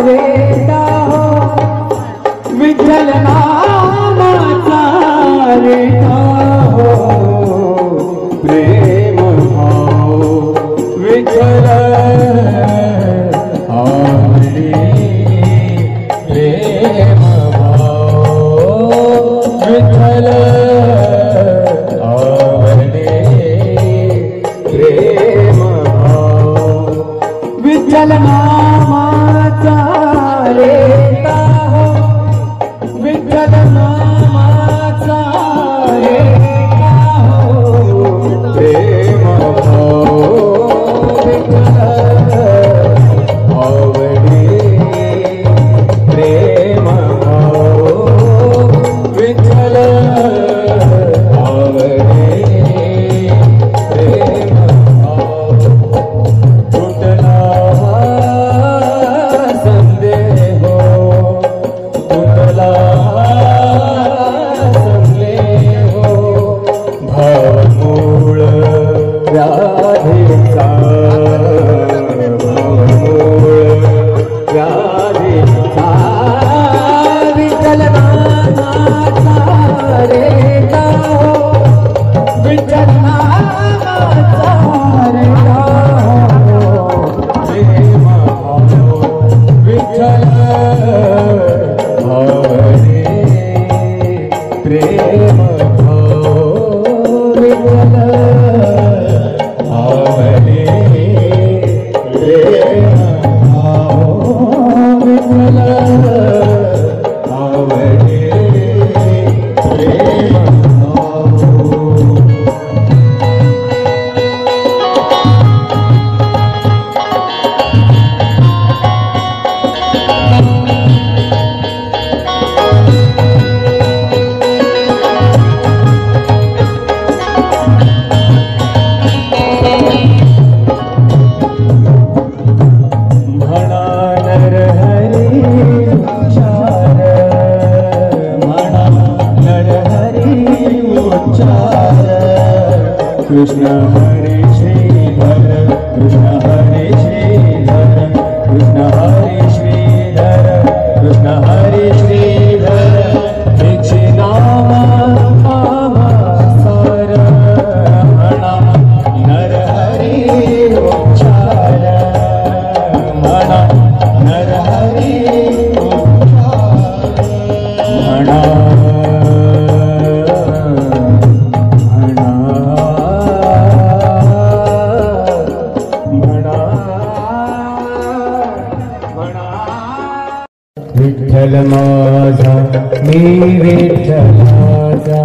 रेता हो विठ्ठल नामाचा रेता हो प्रेम भाव विठ्ठल आवडे प्रेम भाव विठ्ठल आवडे प्रेम भाव विठ्ठल नामाचा रेता हो विठ्ठल नामाचा रेता हो प्रेम भाव विठ्ठल आवडे प्रेम भाव विठ्ठल आवडे प्रेम भाव तुटला संदेह तुटला संदेह भावमूळ व्याधीचा भावमूळ व्याधीचा विठ्ठल नामाचा रेता हो विठ्ठल नामाचा रेता हो प्रेम भाव विठ्ठल आवडे प्रेम भाव विठ्ठल आवडे प्रेम भाव विठ्ठल आवडे प्रेम भाव म्हणा नरहरी उच्चार म्हणा नरहरी उच्चार कृष्ण हरे श्रीधर कृष्ण हरे श्रीधर कृष्ण हरे श्रीधर कृष्ण हरे श्रीधर तिचे नाम सार म्हणा नरहरी उच्चार म्हणा नरहरी उच्चार म्हणा विठ्ठल माझा मी विठ्ठलाचा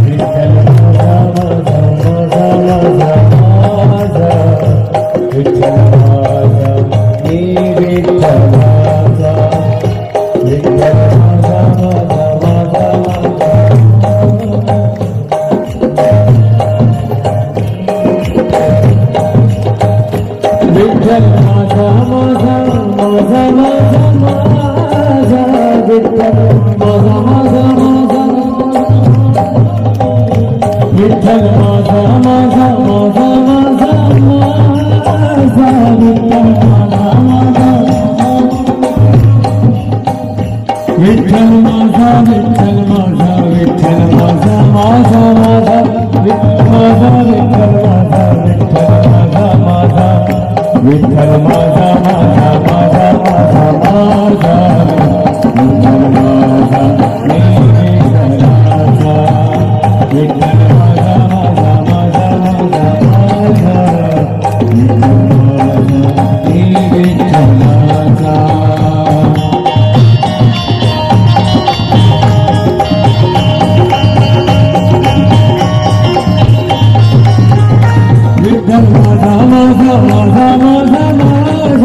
विठ्ठल माझा माझा माझा माझा माझा विठ्ठल माझा मी विठ्ठलाचा विठ्ठल माझा माझा माझा माझा विठ्ठल माझा माझा माझा माझा माझा विठ्ठल माझा माझा माझा विठ्ठल माझा माझा माझा माझा माझा विठ्ठल माझा माझा विठ्ठल माझा विठ्ठल माझा विठ्ठल माझा माझा माझा विठ्ठल माझा विठ्ठल माझा माझा विठ्ठल माझा माझा माझा माझा माझा विठ्ठल माझा मी विठ्ठलाचा विठ्ठल माझा माझा माझा माझा माझा विठ्ठल माझा मी विठ्ठलाचा विठ्ठल माझा माझा माझा माझा माझा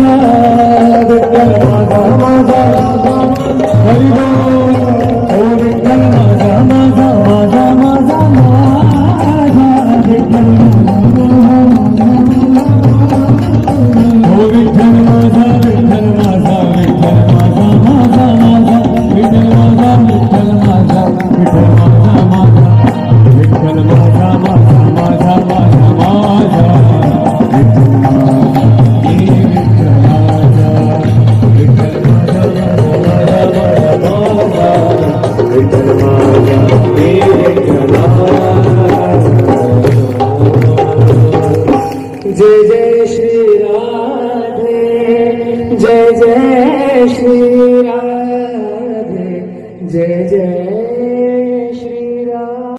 जय जय श्री राधे, जय जय श्री राधे।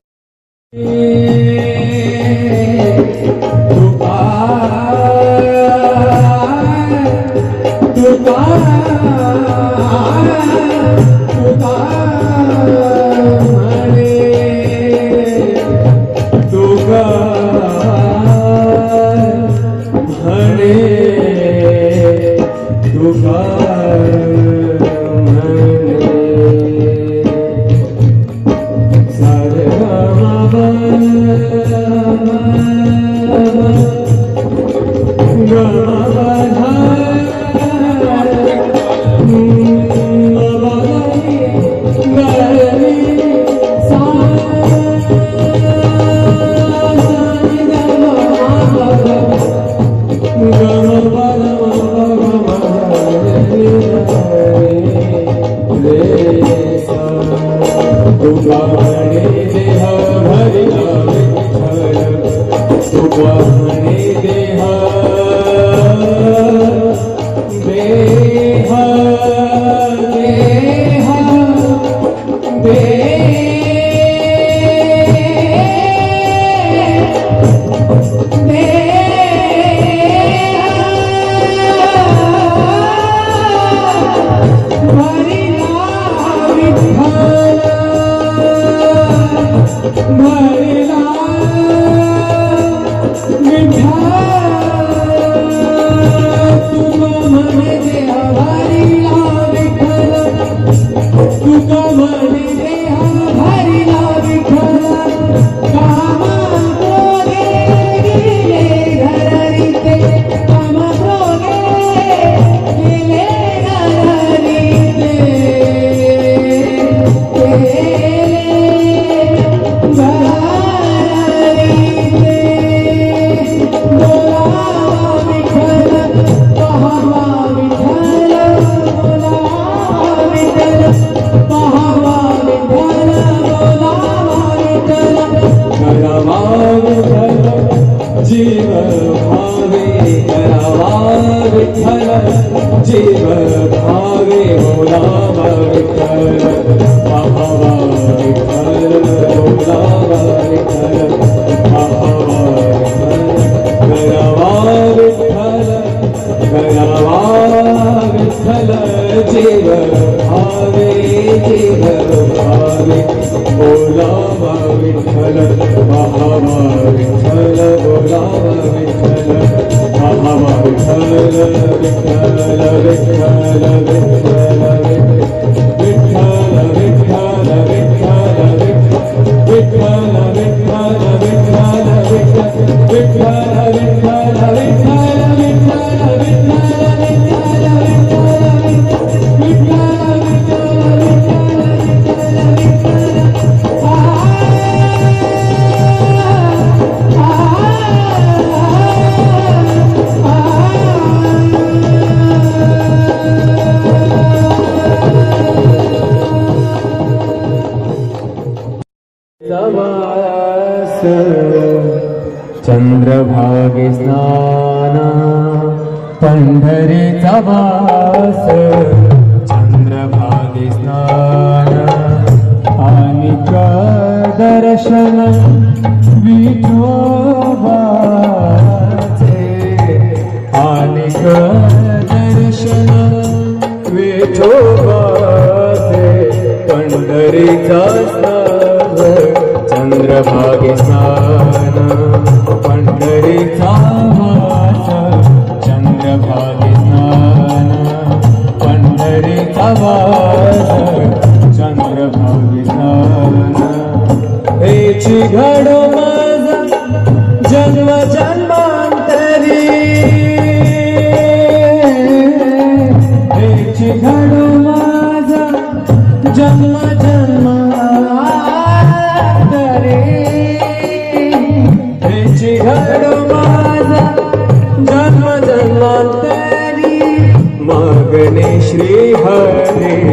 जीव भावे बोलावा विठ्ठल, पाहावा विठ्ठल, बोलावा विठ्ठल, पाहावा विठ्ठल, करावा विठ्ठल, करावा विठ्ठल, जीव भावे बोलावा विठ्ठल, पाहावा विठ्ठल, बोलावा विठ्ठल, पाहावा विठ्ठल, विठ्ठल विठ्ठल विठ्ठल विठ्ठल विठ्ठल विठ्ठल विठ्ठल चंद्रभागे स्नान पंढरीचा वास, चंद्रभागे स्नान आनिक दर्शन विठोबाचे, आनिक दर्शन विठोबाचे, पंढरीचा स्नान चंद्रभागे स्नान पंढरीचा वास, चंद्रभागे स्नान पंढरीचा वास, चंद्रभागे स्नान हेची घडो माझा जन्म जन्मांतरी, हेची घडो माझा जन्म जन्मांतरी, हेची घडो माझा जन्म जन्मांतरी, मागणे श्री हरी।